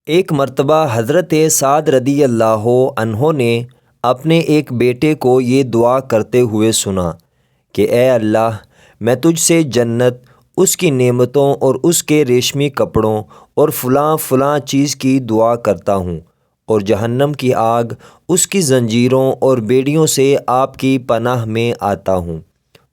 ایک مرتبہ حضرت سعد رضی اللہ عنہ نے اپنے ایک بیٹے کو یہ دعا کرتے ہوئے سنا کہ اے اللہ، میں تجھ سے جنت، اس کی نعمتوں اور اس کے ریشمی کپڑوں اور فلاں فلاں چیز کی دعا کرتا ہوں، اور جہنم کی آگ، اس کی زنجیروں اور بیڑیوں سے آپ کی پناہ میں آتا ہوں۔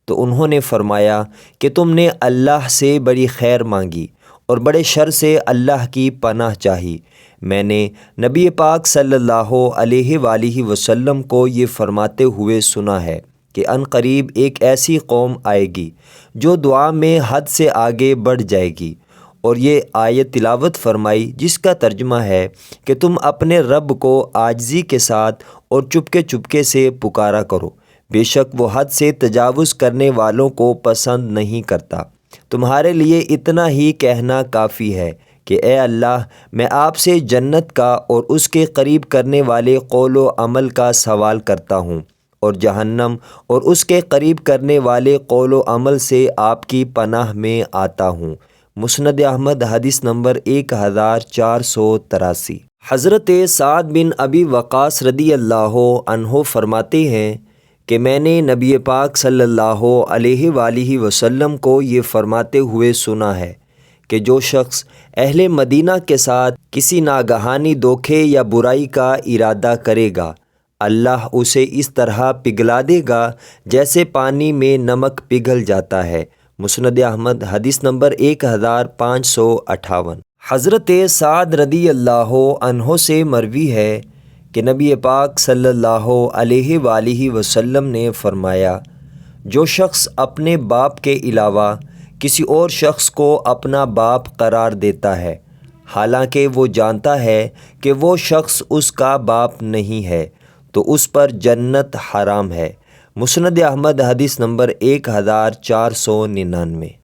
تو انہوں نے فرمایا کہ تم نے اللہ سے بڑی خیر مانگی اور بڑے شر سے اللہ کی پناہ چاہی۔ میں نے نبی پاک صلی اللہ علیہ وآلہ وسلم کو یہ فرماتے ہوئے سنا ہے کہ عنقریب ایک ایسی قوم آئے گی جو دعا میں حد سے آگے بڑھ جائے گی، اور یہ آیت تلاوت فرمائی جس کا ترجمہ ہے کہ تم اپنے رب کو عاجزی کے ساتھ اور چپکے چپکے سے پکارا کرو، بے شک وہ حد سے تجاوز کرنے والوں کو پسند نہیں کرتا۔ تمہارے لیے اتنا ہی کہنا کافی ہے کہ اے اللہ، میں آپ سے جنت کا اور اس کے قریب کرنے والے قول و عمل کا سوال کرتا ہوں، اور جہنم اور اس کے قریب کرنے والے قول و عمل سے آپ کی پناہ میں آتا ہوں۔ مسند احمد حدیث نمبر 1483۔ حضرت سعد بن ابی وقاص رضی اللہ عنہ فرماتے ہیں کہ میں نے نبی پاک صلی اللہ علیہ وآلہ وسلم کو یہ فرماتے ہوئے سنا ہے کہ جو شخص اہل مدینہ کے ساتھ کسی ناگہانی دھوکے یا برائی کا ارادہ کرے گا، اللہ اسے اس طرح پگھلا دے گا جیسے پانی میں نمک پگھل جاتا ہے۔ مسند احمد حدیث نمبر 1558۔ حضرت سعد رضی اللہ عنہ سے مروی ہے کہ نبی پاک صلی اللہ علیہ وآلہ وسلم نے فرمایا، جو شخص اپنے باپ کے علاوہ کسی اور شخص کو اپنا باپ قرار دیتا ہے، حالانکہ وہ جانتا ہے کہ وہ شخص اس کا باپ نہیں ہے، تو اس پر جنت حرام ہے۔ مسند احمد حدیث نمبر 1499۔